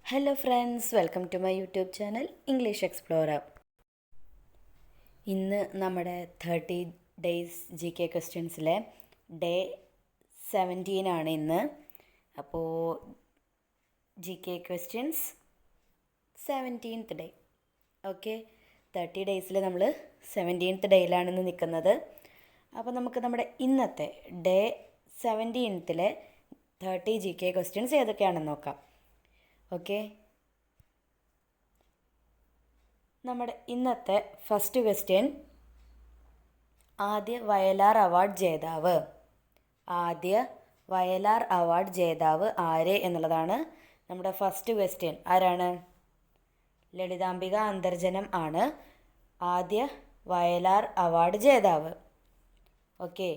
Hello friends, welcome to my YouTube channel English Explorer. ഇന്ന് നമ്മുടെ 30 days G K ക്വസ്റ്റ്യൻസിലെ day 17 ആണ് ഇന്ന്. അപ്പോൾ G K questions 17th day. Okay, 30 ഡേയ്സിൽ നമ്മൾ 17th ഡേയിലാണ് ഇന്ന് നിൽക്കുന്നത്. അപ്പോൾ നമുക്ക് നമ്മുടെ ഇന്നത്തെ day 17th 30 G K questions ഏതൊക്കെയാണെന്ന് നോക്കാം. ഓക്കെ, നമ്മുടെ ഇന്നത്തെ ഫസ്റ്റ് ക്വസ്റ്റ്യൻ, ആദ്യ വയലാർ അവാർഡ് ജേതാവ് ആര് എന്നുള്ളതാണ് നമ്മുടെ ഫസ്റ്റ് ക്വസ്റ്റ്യൻ. ആരാണ്? ലളിതാംബിക അന്തർജനം ആണ് ആദ്യ വയലാർ അവാർഡ് ജേതാവ്. ഓക്കെ,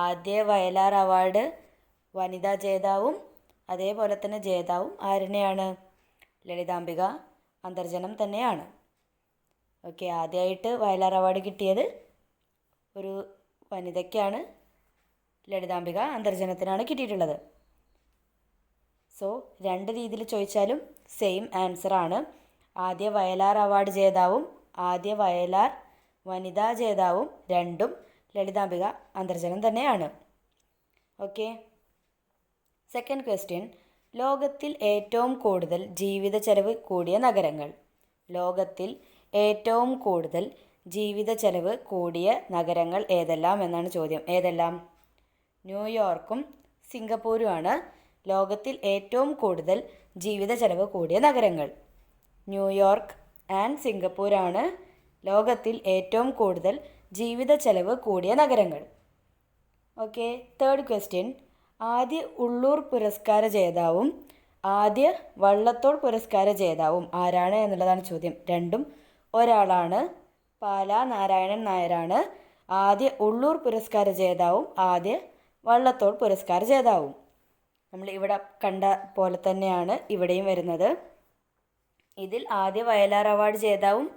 ആദ്യ വയലാർ അവാർഡ് വനിതാ ജേതാവും അതേപോലെ തന്നെ ജേതാവും ആരുടെയാണ്? ലളിതാംബിക അന്തർജനം തന്നെയാണ്. ഓക്കെ, ആദ്യമായിട്ട് വയലാർ അവാർഡ് കിട്ടിയത് ഒരു വനിതയ്ക്കാണ്, ലളിതാംബിക അന്തർജനത്തിനാണ് കിട്ടിയിട്ടുള്ളത്. സോ രണ്ട് രീതിയിൽ ചോദിച്ചാലും സെയിം ആൻസർ ആണ്. ആദ്യ വയലാർ അവാർഡ് ജേതാവും ആദ്യ വയലാർ വനിതാ ജേതാവും രണ്ടും ലളിതാംബിക അന്തർജനം തന്നെയാണ്. ഓക്കെ, സെക്കൻഡ് ക്വസ്റ്റ്യൻ, ലോകത്തിൽ ഏറ്റവും കൂടുതൽ ജീവിത ചെലവ് കൂടിയ നഗരങ്ങൾ. ലോകത്തിൽ ഏറ്റവും കൂടുതൽ ജീവിത ചെലവ് കൂടിയ നഗരങ്ങൾ ഏതെല്ലാം എന്നാണ് ചോദ്യം. ഏതെല്ലാം? ന്യൂയോർക്കും സിംഗപ്പൂരുമാണ് ലോകത്തിൽ ഏറ്റവും കൂടുതൽ ജീവിത ചെലവ് കൂടിയ നഗരങ്ങൾ. ന്യൂയോർക്ക് ആൻഡ് സിംഗപ്പൂരാണ് ലോകത്തിൽ ഏറ്റവും കൂടുതൽ ജീവിത ചെലവ് കൂടിയ നഗരങ്ങൾ. ഓക്കെ, തേർഡ് ക്വസ്റ്റ്യൻ, ആദ്യ ഉള്ളൂർ പുരസ്കാര ജേതാവും ആദ്യ വള്ളത്തോൾ പുരസ്കാര ജേതാവും ആരാണ് എന്നുള്ളതാണ് ചോദ്യം. രണ്ടും ഒരാളാണ്. പാലാ നാരായണൻ നായരാണ് ആദ്യ ഉള്ളൂർ പുരസ്കാര ജേതാവും ആദ്യ വള്ളത്തോൾ പുരസ്കാര ജേതാവും. നമ്മൾ ഇവിടെ കണ്ട പോലെ തന്നെയാണ് ഇവിടെയും വരുന്നത്. ഇതിൽ ആദ്യ വയലാർ അവാർഡ് ജേതാവും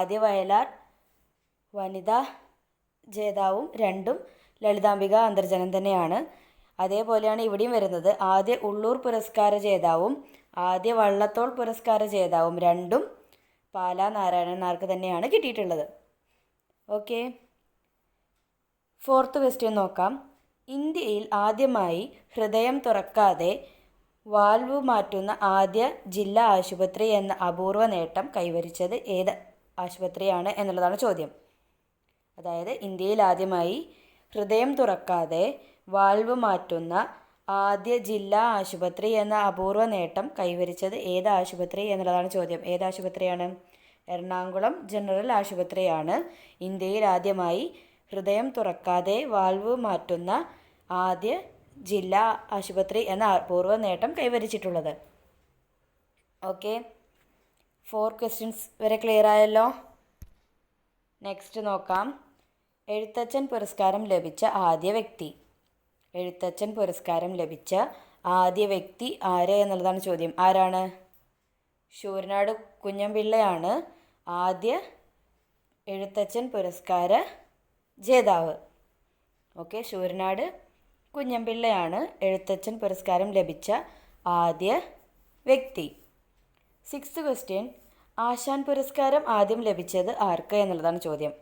ആദ്യ വയലാർ വനിതാ ജേതാവും രണ്ടും ലളിതാംബിക അന്തർജനം തന്നെയാണ്. അതേപോലെയാണ് ഇവിടെയും വരുന്നത്. ആദ്യ ഉള്ളൂർ പുരസ്കാര ജേതാവും ആദ്യ വള്ളത്തോൾ പുരസ്കാര ജേതാവും രണ്ടും പാലാ നാരായണൻ നായർക്ക് തന്നെയാണ് കിട്ടിയിട്ടുള്ളത്. ഓക്കെ, ഫോർത്ത് ക്വസ്റ്റ്യൻ നോക്കാം. ഇന്ത്യയിൽ ആദ്യമായി ഹൃദയം തുറക്കാതെ വാൽവ് മാറ്റുന്ന ആദ്യ ജില്ലാ ആശുപത്രി എന്ന അപൂർവ നേട്ടം കൈവരിച്ചത് ഏത് ആശുപത്രിയാണ് എന്നുള്ളതാണ് ചോദ്യം. അതായത് ഇന്ത്യയിൽ ആദ്യമായി ഹൃദയം തുറക്കാതെ വാൽവ് മാറ്റുന്ന ആദ്യ ജില്ലാ ആശുപത്രി എന്ന അപൂർവ നേട്ടം കൈവരിച്ചത് ഏത് ആശുപത്രി എന്നുള്ളതാണ് ചോദ്യം. ഏത് ആശുപത്രിയാണ്? എറണാകുളം ജനറൽ ആശുപത്രിയാണ് ഇന്ത്യയിൽ ആദ്യമായി ഹൃദയം തുറക്കാതെ വാൽവ് മാറ്റുന്ന ആദ്യ ജില്ലാ ആശുപത്രി എന്ന അപൂർവ നേട്ടം കൈവരിച്ചിട്ടുള്ളത്. ഓക്കെ, 4 ക്വസ്റ്റ്യൻസ് വരെ ക്ലിയർ ആയല്ലോ. നെക്സ്റ്റ് നോക്കാം. എഴുത്തച്ഛൻ പുരസ്കാരം ലഭിച്ച ആദ്യ വ്യക്തി. എഴുത്തച്ഛൻ പുരസ്കാരം ലഭിച്ച ആദ്യ വ്യക്തി ആര് എന്നുള്ളതാണ് ചോദ്യം. ആരാണ്? ശൂരനാട് കുഞ്ഞൻപിള്ളയാണ് ആദ്യ എഴുത്തച്ഛൻ പുരസ്കാര ജേതാവ്. ഓക്കെ, ശൂരനാട് കുഞ്ഞൻപിള്ളയാണ് എഴുത്തച്ഛൻ പുരസ്കാരം ലഭിച്ച ആദ്യ വ്യക്തി. 6th ക്വസ്റ്റ്യൻ, ആശാൻ പുരസ്കാരം ആദ്യം ലഭിച്ചത് ആർക്ക് എന്നുള്ളതാണ് ചോദ്യം.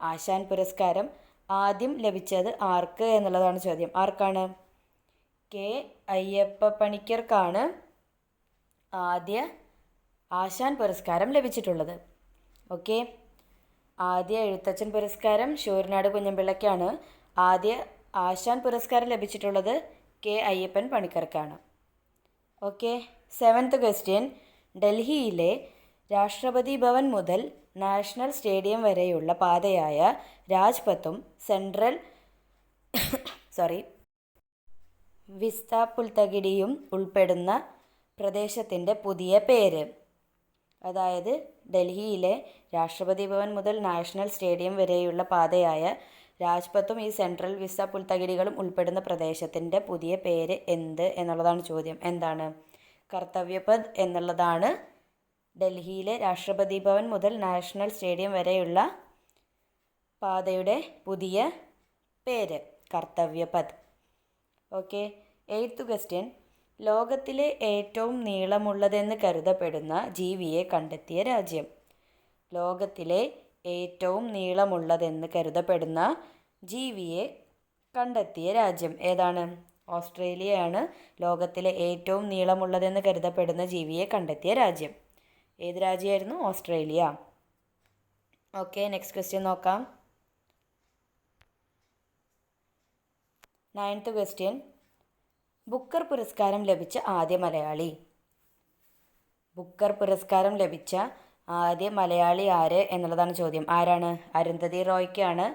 ആശാൻ പുരസ്കാരം ആദ്യം ലഭിച്ചത് ആർക്ക് എന്നുള്ളതാണ് ചോദ്യം. ആർക്കാണ്? കെ അയ്യപ്പ പണിക്കർക്കാണ് ആദ്യ ആശാൻ പുരസ്കാരം ലഭിച്ചിട്ടുള്ളത്. ഓക്കെ, ആദ്യ എഴുത്തച്ഛൻ പുരസ്കാരം ശൂരനാട് കുഞ്ഞൻപിള്ളയ്ക്കാണ്. ആദ്യ ആശാൻ പുരസ്കാരം ലഭിച്ചിട്ടുള്ളത് കെ അയ്യപ്പൻ പണിക്കർക്കാണ്. ഓക്കെ, 7th ക്വസ്റ്റ്യൻ, ഡൽഹിയിലെ രാഷ്ട്രപതി ഭവൻ മുതൽ നാഷണൽ സ്റ്റേഡിയം വരെയുള്ള പാതയായ രാജ്പത്തും സെൻട്രൽ വിസ്ത പുൽത്തകിടിയും ഉൾപ്പെടുന്ന പ്രദേശത്തിൻ്റെ പുതിയ പേര്. അതായത് ഡൽഹിയിലെ രാഷ്ട്രപതി ഭവൻ മുതൽ നാഷണൽ സ്റ്റേഡിയം വരെയുള്ള പാതയായ രാജ്പത്തും ഈ സെൻട്രൽ വിസ്ത പുൽത്തകിടികളും ഉൾപ്പെടുന്ന പ്രദേശത്തിൻ്റെ പുതിയ പേര് എന്ത് എന്നുള്ളതാണ് ചോദ്യം. എന്താണ്? കർത്തവ്യപഥ് എന്നുള്ളതാണ് ഡൽഹിയിലെ രാഷ്ട്രപതി ഭവൻ മുതൽ നാഷണൽ സ്റ്റേഡിയം വരെയുള്ള പാതയുടെ പുതിയ പേര്. കർത്തവ്യപഥ്. ഓക്കെ, 8th ക്വസ്റ്റ്യൻ, ലോകത്തിലെ ഏറ്റവും നീളമുള്ളതെന്ന് കരുതപ്പെടുന്ന ജീവിയെ കണ്ടെത്തിയ രാജ്യം. ലോകത്തിലെ ഏറ്റവും നീളമുള്ളതെന്ന് കരുതപ്പെടുന്ന ജീവിയെ കണ്ടെത്തിയ രാജ്യം ഏതാണ്? ഓസ്ട്രേലിയയാണ് ലോകത്തിലെ ഏറ്റവും നീളമുള്ളതെന്ന് കരുതപ്പെടുന്ന ജീവിയെ കണ്ടെത്തിയ രാജ്യം. ഏത് രാജ്യമായിരുന്നു? ഓസ്ട്രേലിയ. ഓക്കെ, നെക്സ്റ്റ് ക്വസ്റ്റ്യൻ നോക്കാം. 9th question. ബുക്കർ പുരസ്കാരം ലഭിച്ച ആദ്യ മലയാളി. ബുക്കർ പുരസ്കാരം ലഭിച്ച ആദ്യ മലയാളി ആര് എന്നുള്ളതാണ് ചോദ്യം. ആരാണ്? അരുന്ധതി റോയ്ക്കാണ്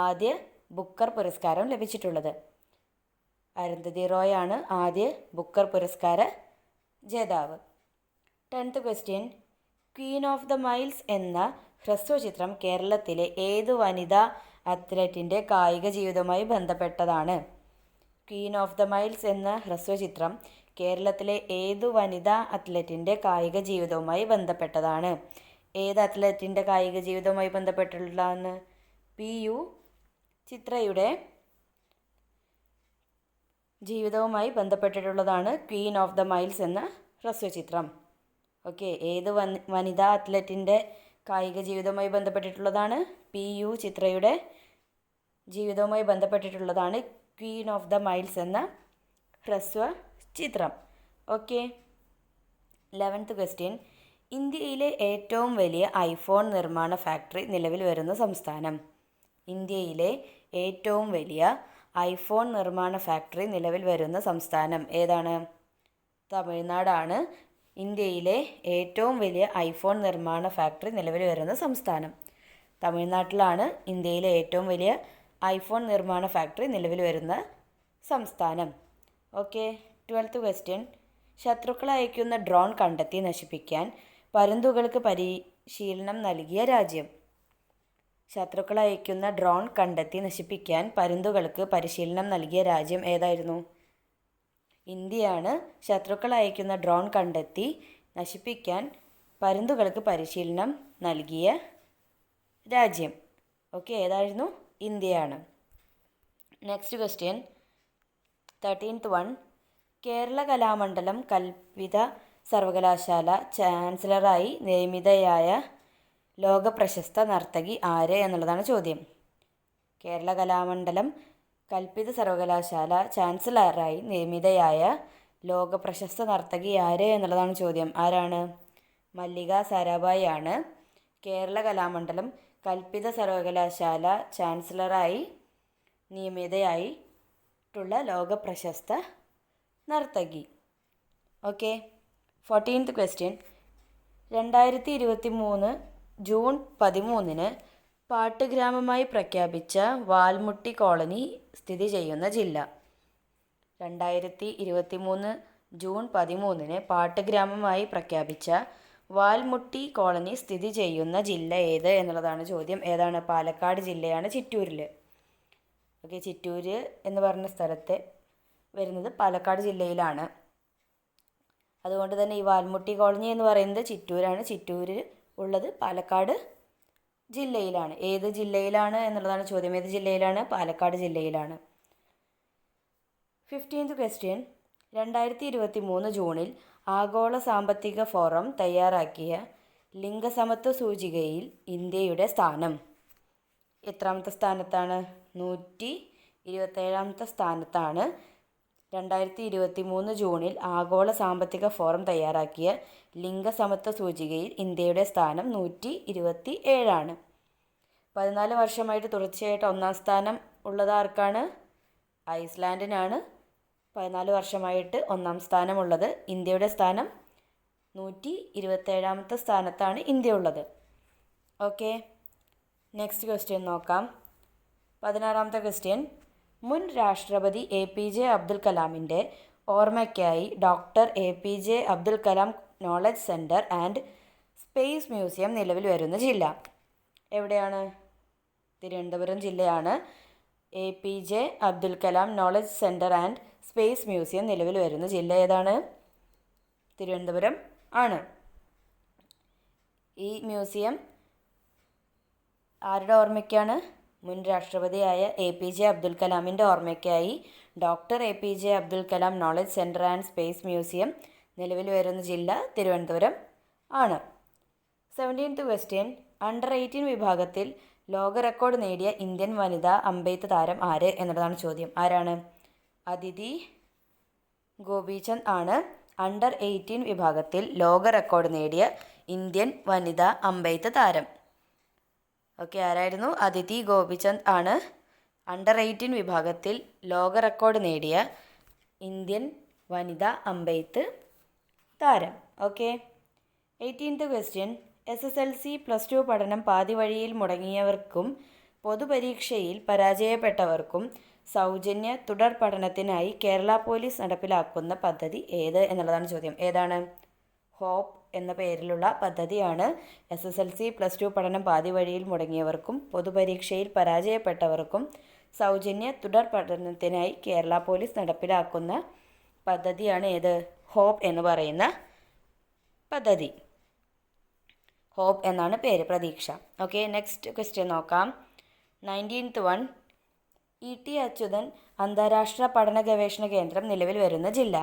ആദ്യ ബുക്കർ പുരസ്കാരം ലഭിച്ചിട്ടുള്ളത്. അരുന്ധതി റോയ് ആണ് ആദ്യ ബുക്കർ പുരസ്കാര ജേതാവ്. 10th question. Queen of the miles എന്ന ഹ്രസ്വചിത്രം കേരളത്തിലെ ഏത് വനിതാ അത്ലറ്റിൻ്റെ കായിക ജീവിതവുമായി ബന്ധപ്പെട്ടതാണ്? ക്വീൻ ഓഫ് ദ മൈൽസ് എന്ന ഹ്രസ്വചിത്രം കേരളത്തിലെ ഏതു വനിതാ അത്ലറ്റിൻ്റെ കായിക ജീവിതവുമായി ബന്ധപ്പെട്ടതാണ്? ഏത് അത്ലറ്റിൻ്റെ കായിക ജീവിതവുമായി ബന്ധപ്പെട്ടുള്ളതാണ്? PU ചിത്രയുടെ ജീവിതവുമായി ബന്ധപ്പെട്ടിട്ടുള്ളതാണ് ക്വീൻ ഓഫ് ദ മൈൽസ് എന്ന ഹ്രസ്വചിത്രം. ഓക്കെ, ഏത് വനിതാ അത്ലറ്റിൻ്റെ കായിക ജീവിതവുമായി ബന്ധപ്പെട്ടിട്ടുള്ളതാണ്? PU ചിത്രയുടെ ജീവിതവുമായി ബന്ധപ്പെട്ടിട്ടുള്ളതാണ് ക്വീൻ ഓഫ് ദ മൈൽസ് എന്ന ഹ്രസ്വ ചിത്രം. Okay, 11th question. ഇന്ത്യയിലെ ഏറ്റവും വലിയ ഐഫോൺ നിർമ്മാണ ഫാക്ടറി നിലവിൽ വരുന്ന സംസ്ഥാനം. ഇന്ത്യയിലെ ഏറ്റവും വലിയ ഐഫോൺ നിർമ്മാണ ഫാക്ടറി നിലവിൽ വരുന്ന സംസ്ഥാനം ഏതാണ്? തമിഴ്നാടാണ് ഇന്ത്യയിലെ ഏറ്റവും വലിയ ഐഫോൺ നിർമ്മാണ ഫാക്ടറി നിലവിൽ വരുന്ന സംസ്ഥാനം. തമിഴ്നാട്ടിലാണ് ഇന്ത്യയിലെ ഏറ്റവും വലിയ ഐഫോൺ നിർമ്മാണ ഫാക്ടറി നിലവിൽ വരുന്ന സംസ്ഥാനം. Okay, 12th question. ശത്രുക്കൾ അയക്കുന്ന ഡ്രോൺ കണ്ടെത്തി നശിപ്പിക്കാൻ പരുന്തുകൾക്ക് പരിശീലനം നൽകിയ രാജ്യം. ശത്രുക്കൾ അയക്കുന്ന ഡ്രോൺ കണ്ടെത്തി നശിപ്പിക്കാൻ പരുന്തുകൾക്ക് പരിശീലനം നൽകിയ രാജ്യം ഏതായിരുന്നു? ഇന്ത്യയാണ് ശത്രുക്കൾ അയക്കുന്ന ഡ്രോൺ കണ്ടെത്തി നശിപ്പിക്കാൻ പരുന്തുകൾക്ക് പരിശീലനം നൽകിയ രാജ്യം. ഓക്കെ, ഏതായിരുന്നു? ഇന്ത്യയാണ്. Next question, 13th one. Kerala Kalamandalam കൽപ്പിത സർവകലാശാല ചാൻസലറായി നിയമിതയായ ലോകപ്രശസ്ത നർത്തകി ആര് എന്നുള്ളതാണ് ചോദ്യം. കേരള കലാമണ്ഡലം കൽപ്പിത സർവകലാശാല ചാൻസലറായി നിയമിതയായ ലോകപ്രശസ്ത നർത്തകി ആര് എന്നുള്ളതാണ് ചോദ്യം. ആരാണ്? മല്ലിക സാരാഭായി ആണ് കേരള കലാമണ്ഡലം കൽപ്പിത സർവകലാശാല ചാൻസലറായി നിയമിതയായിട്ടുള്ള ലോകപ്രശസ്ത നർത്തകി. Okay, 14th question. 2023 ജൂൺ 13 പാട്ടുഗ്രാമമായി പ്രഖ്യാപിച്ച വാൽമുട്ടി കോളനി സ്ഥിതി ചെയ്യുന്ന ജില്ല. 2023 ജൂൺ 13 പാട്ടുഗ്രാമമായി പ്രഖ്യാപിച്ച വാൽമുട്ടി കോളനി സ്ഥിതി ചെയ്യുന്ന ജില്ല ഏത് എന്നുള്ളതാണ് ചോദ്യം. ഏതാണ്? പാലക്കാട് ജില്ലയാണ്, ചിറ്റൂരിൽ. ഓക്കെ, ചിറ്റൂർ എന്ന് പറഞ്ഞ സ്ഥലത്ത് വരുന്നത് പാലക്കാട് ജില്ലയിലാണ്. അതുകൊണ്ട് തന്നെ ഈ വാൽമുട്ടി കോളനി എന്ന് പറയുന്നത് ചിറ്റൂരാണ്. ചിറ്റൂര് ഉള്ളത് പാലക്കാട് ജില്ലയിലാണ്. ഏത് ജില്ലയിലാണ് എന്നുള്ളതാണ് ചോദ്യം. ഏത് ജില്ലയിലാണ്? പാലക്കാട് ജില്ലയിലാണ്. 15th question. 2023 ജൂണിൽ ആഗോള സാമ്പത്തിക ഫോറം തയ്യാറാക്കിയ ലിംഗസമത്വ സൂചികയിൽ ഇന്ത്യയുടെ സ്ഥാനം എത്രാമത്തെ സ്ഥാനത്താണ്? 127ാമത്തെ സ്ഥാനത്താണ് 2023 ജൂണിൽ ആഗോള സാമ്പത്തിക ഫോറം തയ്യാറാക്കിയ ലിംഗസമത്വ സൂചികയിൽ ഇന്ത്യയുടെ സ്ഥാനം 127ആണ്. 14 വർഷമായിട്ട് തുടർച്ചയായിട്ട് ഒന്നാം സ്ഥാനം ഉള്ളത് ആർക്കാണ്? ഐസ്ലാൻഡിനാണ് 14 വർഷമായിട്ട് ഒന്നാം സ്ഥാനമുള്ളത്. ഇന്ത്യയുടെ സ്ഥാനം 127ാമത്തെ സ്ഥാനത്താണ് ഇന്ത്യ ഉള്ളത്. ഓക്കെ, നെക്സ്റ്റ് ക്വസ്റ്റ്യൻ നോക്കാം. 16ാമത്തെ ക്വസ്റ്റ്യൻ. മുൻ രാഷ്ട്രപതി APJ അബ്ദുൽ കലാമിൻ്റെ ഓർമ്മയ്ക്കായി doctor APJ Abdul Kalam knowledge centre and space museum നിലവിൽ വരുന്ന ജില്ല എവിടെയാണ്? തിരുവനന്തപുരം ജില്ലയാണ് APJ Abdul Kalam knowledge centre and space museum നിലവിൽ വരുന്ന ജില്ല ഏതാണ്? തിരുവനന്തപുരം ആണ്. ഈ മ്യൂസിയം ആരുടെ ഓർമ്മയ്ക്കാണ്? മുൻ രാഷ്ട്രപതിയായ APJ അബ്ദുൽ കലാമിൻ്റെ ഓർമ്മയ്ക്കായി doctor APJ Abdul Kalam knowledge centre and space museum നിലവിൽ വരുന്ന ജില്ല തിരുവനന്തപുരം ആണ്. 17th question. അണ്ടർ 18 വിഭാഗത്തിൽ ലോക റെക്കോർഡ് നേടിയ ഇന്ത്യൻ വനിതാ അമ്പെയ്ത്ത് താരം ആര് എന്നുള്ളതാണ് ചോദ്യം. ആരാണ്? അദിതി ഗോപിചന്ദ് ആണ് അണ്ടർ 18 വിഭാഗത്തിൽ ലോക റെക്കോർഡ് നേടിയ ഇന്ത്യൻ വനിതാ അമ്പെയ്ത്ത് താരം. ഓക്കെ, ആരായിരുന്നു? അദിതി ഗോപിചന്ദ് ആണ് അണ്ടർ 18 വിഭാഗത്തിൽ ലോക റെക്കോർഡ് നേടിയ ഇന്ത്യൻ വനിതാ അമ്പെയ്ത്ത് താരം. ഓക്കെ. 18th question. SSLC +2 പഠനം പാതി വഴിയിൽ മുടങ്ങിയവർക്കും പൊതുപരീക്ഷയിൽ പരാജയപ്പെട്ടവർക്കും സൗജന്യ തുടർ പഠനത്തിനായി കേരള പോലീസ് നടപ്പിലാക്കുന്ന പദ്ധതി ഏത് എന്നുള്ളതാണ് ചോദ്യം. ഏതാണ്? ഹോപ്പ് എന്ന പേരിലുള്ള പദ്ധതിയാണ് SSLC +2 പഠനം പാതി വഴിയിൽ മുടങ്ങിയവർക്കും പൊതുപരീക്ഷയിൽ പരാജയപ്പെട്ടവർക്കും സൗജന്യ തുടർ പഠനത്തിനായി കേരള പോലീസ് നടപ്പിലാക്കുന്ന പദ്ധതിയാണ് ഏത്? ഹോപ്പ് എന്ന് പറയുന്ന പദ്ധതി. ഹോപ്പ് എന്നാണ് പേര്, പ്രതീക്ഷ. ഓക്കെ, നെക്സ്റ്റ് ക്വസ്റ്റ്യൻ നോക്കാം. 19th one. E.T. അച്യുതൻ അന്താരാഷ്ട്ര പഠന ഗവേഷണ കേന്ദ്രം നിലവിൽ വരുന്ന ജില്ല.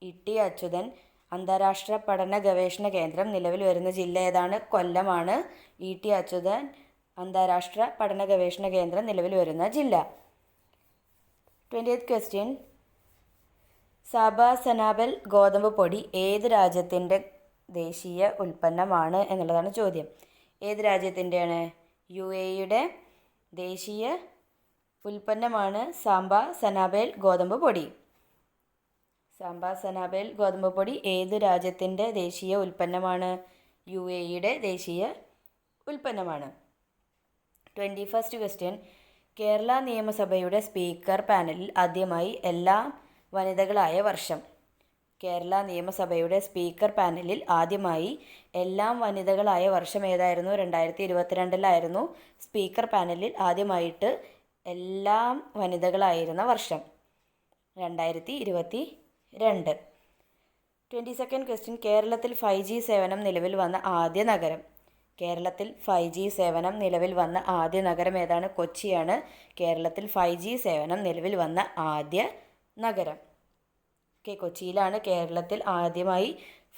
E.T. അച്യുതൻ അന്താരാഷ്ട്ര പഠന ഗവേഷണ കേന്ദ്രം നിലവിൽ വരുന്ന ജില്ല ഏതാണ്? കൊല്ലമാണ് E.T. അച്യുതൻ അന്താരാഷ്ട്ര പഠന ഗവേഷണ കേന്ദ്രം നിലവിൽ വരുന്ന ജില്ല. 20th question. സാബ സനാബൽ ഗോതമ്പ് പൊടി ഏത് രാജ്യത്തിൻ്റെ ദേശീയ ഉൽപ്പന്നമാണ് എന്നുള്ളതാണ് ചോദ്യം. ഏത് രാജ്യത്തിൻ്റെയാണ്? UAE-യുടെ ദേശീയ ഉൽപ്പന്നമാണ് സാംബ സനാബേൽ ഗോതമ്പ് പൊടി. സാംബ സനാബേൽ ഗോതമ്പ് പൊടി ഏത് രാജ്യത്തിൻ്റെ ദേശീയ ഉൽപ്പന്നമാണ്? UAE-യുടെ ദേശീയ ഉൽപ്പന്നമാണ്. 21st question. കേരള നിയമസഭയുടെ സ്പീക്കർ പാനലിൽ ആദ്യമായി എല്ലാ വനിതകളായ വർഷം. കേരള നിയമസഭയുടെ സ്പീക്കർ പാനലിൽ ആദ്യമായി എല്ലാം വനിതകളായ വർഷം ഏതായിരുന്നു? 2022 സ്പീക്കർ പാനലിൽ ആദ്യമായിട്ട് എല്ലാം വനിതകളായിരുന്ന വർഷം 2022. 22nd question. കേരളത്തിൽ 5G സേവനം നിലവിൽ വന്ന ആദ്യ നഗരം. കേരളത്തിൽ 5G സേവനം നിലവിൽ വന്ന ആദ്യ നഗരം ഏതാണ്? കൊച്ചിയാണ് കേരളത്തിൽ 5G സേവനം നിലവിൽ വന്ന ആദ്യ നഗരം. ഓക്കെ, കൊച്ചിയിലാണ് കേരളത്തിൽ ആദ്യമായി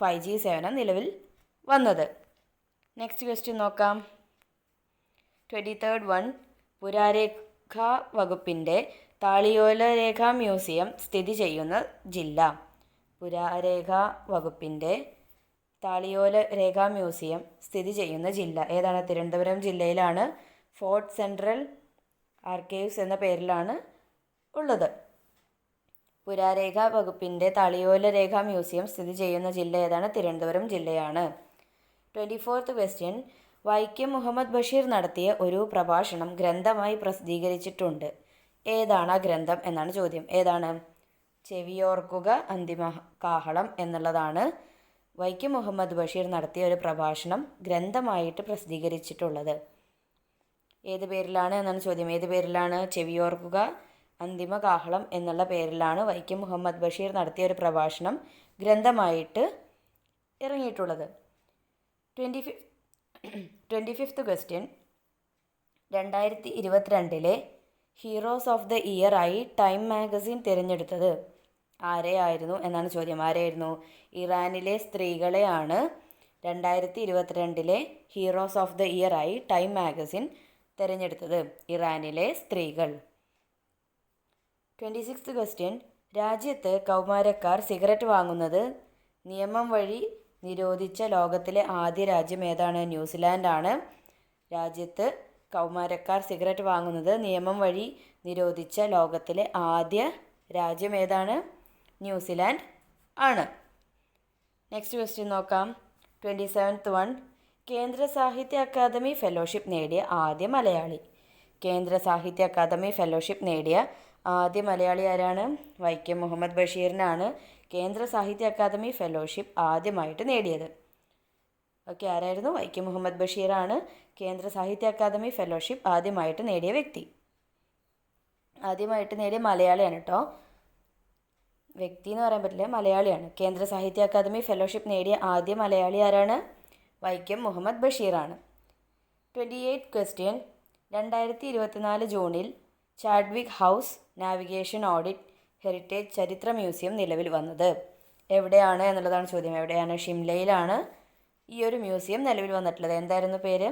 5G സേവനം നിലവിൽ വന്നത്. നെക്സ്റ്റ് ക്വസ്റ്റ്യൻ നോക്കാം. 23rd one. പുരാരേഖാ വകുപ്പിൻ്റെ താളിയോല രേഖാ മ്യൂസിയം സ്ഥിതി ചെയ്യുന്ന ജില്ല. പുരാരേഖാ വകുപ്പിൻ്റെ താളിയോല രേഖാ മ്യൂസിയം സ്ഥിതി ചെയ്യുന്ന ജില്ല ഏതാണ്? തിരുവനന്തപുരം ജില്ലയിലാണ്. ഫോർട്ട് സെൻട്രൽ ആർക്കൈവ്സ് എന്ന പേരിലാണ് ഉള്ളത്. പുരാരേഖാ വകുപ്പിൻ്റെ താളിയോല രേഖാ മ്യൂസിയം സ്ഥിതി ചെയ്യുന്ന ജില്ല ഏതാണ്? തിരുവനന്തപുരം ജില്ലയാണ്. 24th question. വൈക്കം മുഹമ്മദ് ബഷീർ നടത്തിയ ഒരു പ്രഭാഷണം ഗ്രന്ഥമായി പ്രസിദ്ധീകരിച്ചിട്ടുണ്ട്. ഏതാണ് ആ ഗ്രന്ഥം എന്നാണ് ചോദ്യം. ഏതാണ്? ചെവിയോർക്കുക അന്തിമ കാഹളം എന്നുള്ളതാണ് വൈക്കം മുഹമ്മദ് ബഷീർ നടത്തിയ ഒരു പ്രഭാഷണം ഗ്രന്ഥമായിട്ട് പ്രസിദ്ധീകരിച്ചിട്ടുള്ളത്. ഏത് പേരിലാണ് എന്നാണ് ചോദ്യം. ഏത് പേരിലാണ്? ചെവിയോർക്കുക അന്തിമ കാഹളം എന്നുള്ള പേരിലാണ് വൈക്കം മുഹമ്മദ് ബഷീർ നടത്തിയ ഒരു പ്രഭാഷണം ഗ്രന്ഥമായിട്ട് ഇറങ്ങിയിട്ടുള്ളത്. 25th question. 2022 heroes of the year ആയി ടൈം മാഗസിൻ തിരഞ്ഞെടുത്തത് ആരെയായിരുന്നു എന്നാണ് ചോദ്യം. ആരെയായിരുന്നു? ഇറാനിലെ സ്ത്രീകളെയാണ് 2022 ഹീറോസ് ഓഫ് ദ ഇയർ ആയി ടൈം മാഗസിൻ തിരഞ്ഞെടുത്തത്. ഇറാനിലെ സ്ത്രീകൾ. 26th question. രാജ്യത്ത് കൗമാരക്കാർ സിഗരറ്റ് വാങ്ങുന്നത് നിയമം വഴി നിരോധിച്ച ലോകത്തിലെ ആദ്യ രാജ്യം ഏതാണ്? ന്യൂസിലാൻഡാണ്. രാജ്യത്ത് കൗമാരക്കാർ സിഗരറ്റ് വാങ്ങുന്നത് നിയമം വഴി നിരോധിച്ച ലോകത്തിലെ ആദ്യ രാജ്യം ഏതാണ്? ന്യൂസിലാൻഡ് ആണ്. നെക്സ്റ്റ് ക്വസ്റ്റ്യൻ നോക്കാം. 27th one. കേന്ദ്ര സാഹിത്യ അക്കാദമി ഫെലോഷിപ്പ് നേടിയ ആദ്യ മലയാളി. കേന്ദ്ര സാഹിത്യ അക്കാദമി ഫെലോഷിപ്പ് നേടിയ ആദ്യ മലയാളി ആരാണ്? വൈക്കം മുഹമ്മദ് ബഷീറിനാണ് കേന്ദ്ര സാഹിത്യ അക്കാദമി ഫെലോഷിപ്പ് ആദ്യമായിട്ട് നേടിയത്. ഓക്കെ, ആരായിരുന്നു? വൈക്കം മുഹമ്മദ് ബഷീറാണ് കേന്ദ്ര സാഹിത്യ അക്കാദമി ഫെലോഷിപ്പ് ആദ്യമായിട്ട് നേടിയ വ്യക്തി. ആദ്യമായിട്ട് നേടിയ മലയാളിയാണ് കേട്ടോ. വ്യക്തി എന്ന് പറയാൻ പറ്റില്ല, മലയാളിയാണ്. കേന്ദ്ര സാഹിത്യ അക്കാദമി ഫെലോഷിപ്പ് നേടിയ ആദ്യ മലയാളി ആരാണ്? വൈക്കം മുഹമ്മദ് ബഷീറാണ്. 28th question. 2024 ജൂണിൽ Chadwick House navigation audit heritage ചരിത്ര മ്യൂസിയം നിലവിൽ വന്നത്. എവിടെയാണ് എന്നുള്ളതാണ് ചോദ്യം. എവിടെയാണ്? ഷിംലയിലാണ് ഈ ഒരു മ്യൂസിയം നിലവിൽ വന്നിട്ടുള്ളത്. എന്തായിരുന്നു പേര്?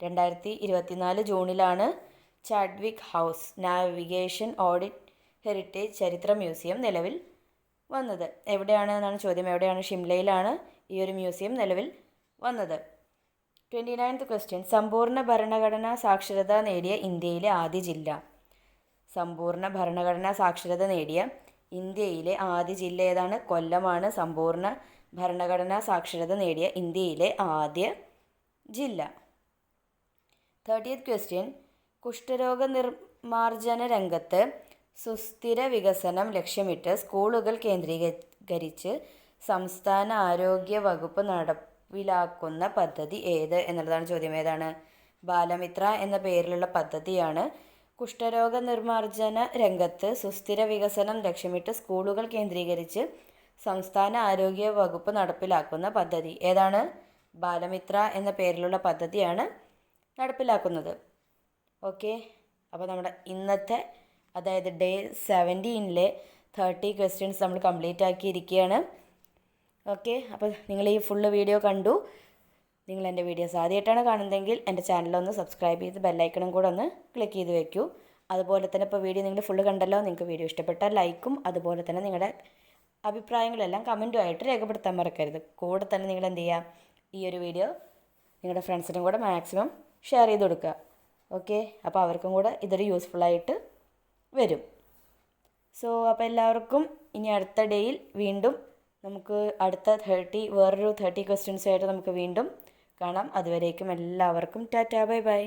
2024 ജൂണിലാണ് Chadwick House navigation audit heritage ചരിത്ര മ്യൂസിയം നിലവിൽ വന്നത്. എവിടെയാണ് എന്നാണ് ചോദ്യം. എവിടെയാണ്? ഷിംലയിലാണ് ഈ ഒരു മ്യൂസിയം നിലവിൽ വന്നത്. 29th question. സമ്പൂർണ്ണ ഭരണഘടനാ സാക്ഷരത നേടിയ ഇന്ത്യയിലെ ആദ്യ ജില്ല. സമ്പൂർണ്ണ ഭരണഘടനാ സാക്ഷരത നേടിയ ഇന്ത്യയിലെ ആദ്യ ജില്ല ഏതാണ്? കൊല്ലമാണ് സമ്പൂർണ്ണ ഭരണഘടനാ സാക്ഷരത നേടിയ ഇന്ത്യയിലെ ആദ്യ ജില്ല. 30th question. കുഷ്ഠരോഗ നിർമാർജന രംഗത്ത് സുസ്ഥിര വികസനം ലക്ഷ്യമിട്ട് സ്കൂളുകൾ കേന്ദ്രീകരിച്ച് സംസ്ഥാന ആരോഗ്യ വകുപ്പ് നടപ്പിലാക്കുന്ന പദ്ധതി ഏത് എന്നുള്ളതാണ് ചോദ്യം. ഏതാണ്? ബാലമിത്ര എന്ന പേരിലുള്ള പദ്ധതിയാണ് കുഷ്ഠരോഗ നിർമാർജന രംഗത്ത് സുസ്ഥിര വികസനം ലക്ഷ്യമിട്ട് സ്കൂളുകൾ കേന്ദ്രീകരിച്ച് സംസ്ഥാന ആരോഗ്യ വകുപ്പ് നടപ്പിലാക്കുന്ന പദ്ധതി. ഏതാണ്? ബാലമിത്ര എന്ന പേരിലുള്ള പദ്ധതിയാണ് നടപ്പിലാക്കുന്നത്. ഓക്കെ, അപ്പോൾ നമ്മുടെ ഇന്നത്തെ അതായത് ഡേ 17-ലെ 30 ക്വസ്റ്റ്യൻസ് നമ്മൾ കംപ്ലീറ്റ് ആക്കിയിരിക്കുകയാണ്. ഓക്കെ, അപ്പോൾ നിങ്ങൾ ഈ ഫുള്ള് വീഡിയോ കണ്ടു. നിങ്ങൾ എൻ്റെ വീഡിയോസ് ആദ്യമായിട്ടാണ് കാണുന്നതെങ്കിൽ എൻ്റെ ചാനലൊന്ന് സബ്സ്ക്രൈബ് ചെയ്ത് ബെല്ലൈക്കണും കൂടെ ഒന്ന് ക്ലിക്ക് ചെയ്ത് വെക്കൂ. അതുപോലെ തന്നെ ഇപ്പോൾ വീഡിയോ നിങ്ങൾ ഫുള്ള് കണ്ടല്ലോ. നിങ്ങൾക്ക് വീഡിയോ ഇഷ്ടപ്പെട്ടാൽ ലൈക്കും അതുപോലെ തന്നെ നിങ്ങളുടെ അഭിപ്രായങ്ങളെല്ലാം കമൻറ്റുമായിട്ട് രേഖപ്പെടുത്താൻ മറക്കരുത്. കൂടെ തന്നെ നിങ്ങൾ എന്ത് ചെയ്യുക, ഈ ഒരു വീഡിയോ നിങ്ങളുടെ ഫ്രണ്ട്സിനും കൂടെ മാക്സിമം ഷെയർ ചെയ്ത് കൊടുക്കുക. ഓക്കെ, അപ്പോൾ അവർക്കും കൂടെ ഇതൊരു യൂസ്ഫുള്ളായിട്ട് വരും. സോ അപ്പോൾ എല്ലാവർക്കും ഇനി അടുത്ത ഡേയിൽ വീണ്ടും നമുക്ക് അടുത്ത വേറൊരു 30 ക്വസ്റ്റ്യൻസുമായിട്ട് നമുക്ക് വീണ്ടും കാണാം. അതുവരേക്കും എല്ലാവർക്കും ടാറ്റാ, ബൈ ബൈ.